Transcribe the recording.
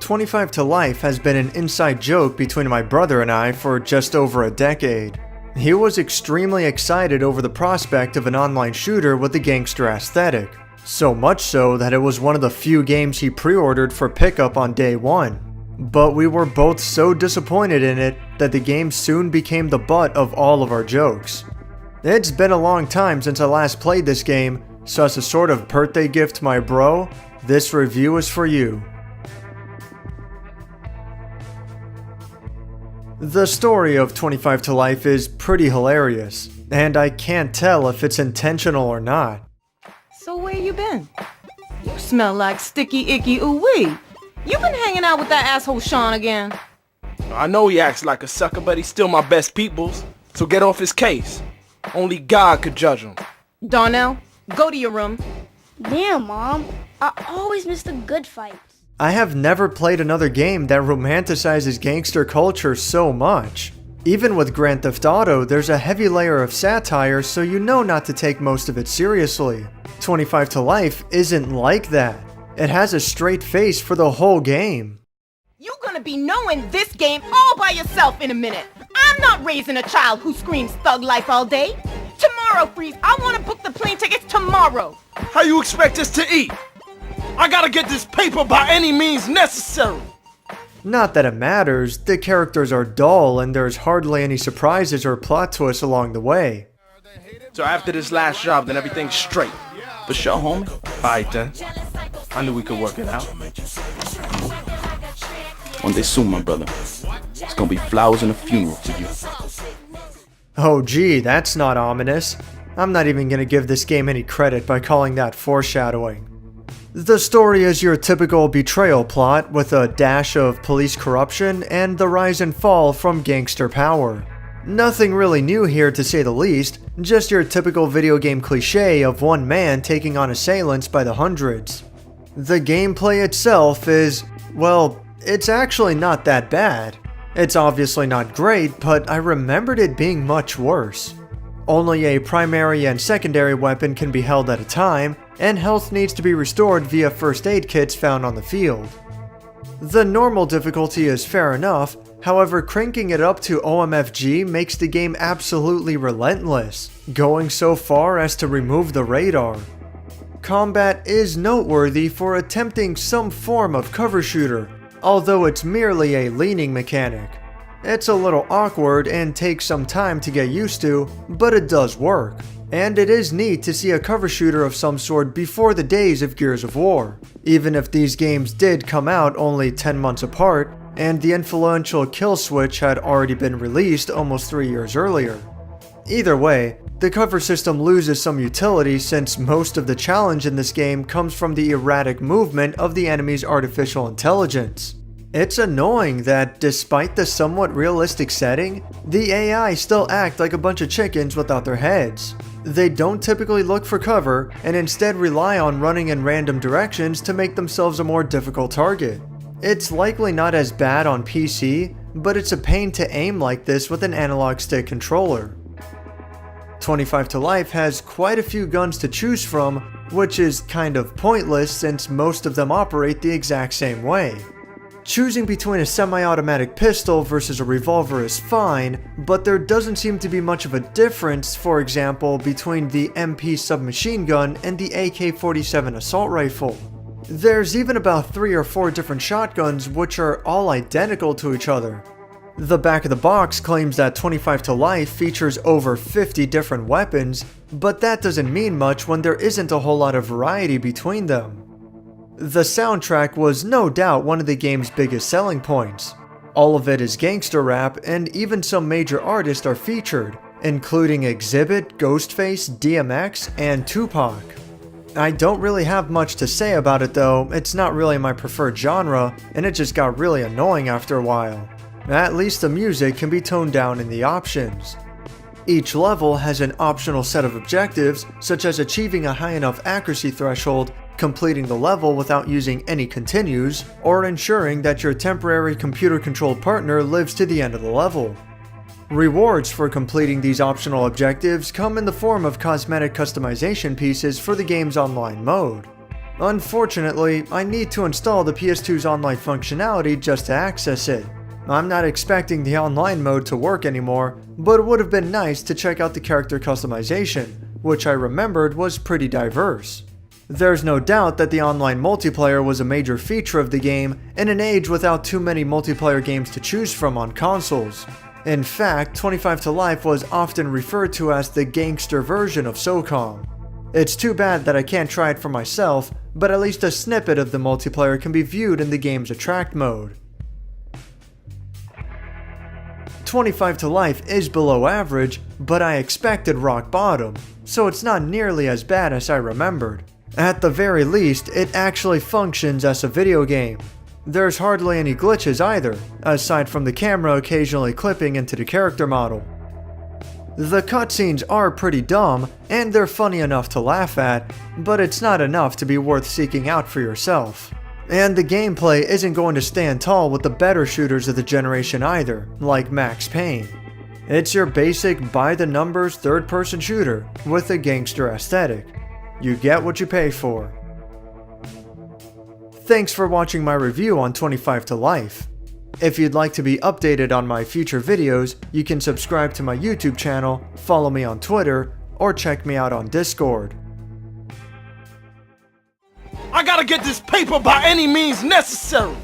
25 to Life has been an inside joke between my brother and I for just over a decade. He was extremely excited over the prospect of an online shooter with a gangster aesthetic, so much so that it was one of the few games he pre-ordered for pickup on day one. But we were both so disappointed in it that the game soon became the butt of all of our jokes. It's been a long time since I last played this game, so as a sort of birthday gift to my bro, this review is for you. The story of 25 to Life is pretty hilarious, and I can't tell if it's intentional or not. So where you been? You smell like sticky icky ooh-wee. You been hanging out with that asshole Sean again? I know he acts like a sucker, but he's still my best peoples, so get off his case. Only God could judge him. Darnell, go to your room. Damn, Mom. I always miss the good fights. I have never played another game that romanticizes gangster culture so much. Even with Grand Theft Auto, there's a heavy layer of satire, so you know not to take most of it seriously. 25 to Life isn't like that. It has a straight face for the whole game. You gonna be knowing this game all by yourself in a minute. I'm not raising a child who screams thug life all day. Tomorrow, Freeze, I wanna book the plane tickets tomorrow. How you expect us to eat? I gotta get this paper by any means necessary. Not that it matters, the characters are dull and there's hardly any surprises or plot twists along the way. So after this last job, then everything's straight. For sure, homie. Alright then. I knew we could work it out. One day soon, my brother. It's gonna be flowers and a funeral for you. Oh gee, that's not ominous. I'm not even gonna give this game any credit by calling that foreshadowing. The story is your typical betrayal plot with a dash of police corruption and the rise and fall from gangster power. Nothing really new here to say the least, just your typical video game cliche of one man taking on assailants by the hundreds. The gameplay itself is, well, it's actually not that bad. It's obviously not great, but I remembered it being much worse. Only a primary and secondary weapon can be held at a time, and health needs to be restored via first aid kits found on the field. The normal difficulty is fair enough, however cranking it up to OMFG makes the game absolutely relentless, going so far as to remove the radar. Combat is noteworthy for attempting some form of cover shooter, although it's merely a leaning mechanic. It's a little awkward and takes some time to get used to, but it does work. And it is neat to see a cover shooter of some sort before the days of Gears of War, even if these games did come out only 10 months apart, and the influential kill switch had already been released almost 3 years earlier. Either way, the cover system loses some utility since most of the challenge in this game comes from the erratic movement of the enemy's artificial intelligence. It's annoying that, despite the somewhat realistic setting, the AI still act like a bunch of chickens without their heads. They don't typically look for cover, and instead rely on running in random directions to make themselves a more difficult target. It's likely not as bad on PC, but it's a pain to aim like this with an analog stick controller. 25 to Life has quite a few guns to choose from, which is kind of pointless since most of them operate the exact same way. Choosing between a semi-automatic pistol versus a revolver is fine, but there doesn't seem to be much of a difference, for example, between the MP submachine gun and the AK-47 assault rifle. There's even about 3 or 4 different shotguns which are all identical to each other. The back of the box claims that 25 to Life features over 50 different weapons, but that doesn't mean much when there isn't a whole lot of variety between them. The soundtrack was no doubt one of the game's biggest selling points. All of it is gangster rap, and even some major artists are featured, including Exhibit, Ghostface, DMX, and Tupac. I don't really have much to say about it though, it's not really my preferred genre, and it just got really annoying after a while. At least the music can be toned down in the options. Each level has an optional set of objectives, such as achieving a high enough accuracy threshold, completing the level without using any continues, or ensuring that your temporary computer-controlled partner lives to the end of the level. Rewards for completing these optional objectives come in the form of cosmetic customization pieces for the game's online mode. Unfortunately, I need to install the PS2's online functionality just to access it. I'm not expecting the online mode to work anymore, but it would have been nice to check out the character customization, which I remembered was pretty diverse. There's no doubt that the online multiplayer was a major feature of the game in an age without too many multiplayer games to choose from on consoles. In fact, 25 to Life was often referred to as the gangster version of SOCOM. It's too bad that I can't try it for myself, but at least a snippet of the multiplayer can be viewed in the game's Attract mode. 25 to Life is below average, but I expected rock bottom, so it's not nearly as bad as I remembered. At the very least, it actually functions as a video game. There's hardly any glitches either, aside from the camera occasionally clipping into the character model. The cutscenes are pretty dumb, and they're funny enough to laugh at, but it's not enough to be worth seeking out for yourself. And the gameplay isn't going to stand tall with the better shooters of the generation either, like Max Payne. It's your basic by-the-numbers third-person shooter with a gangster aesthetic. You get what you pay for. Thanks for watching my review on 25 to Life. If you'd like to be updated on my future videos, you can subscribe to my YouTube channel, follow me on Twitter, or check me out on Discord. I gotta get this paper by any means necessary.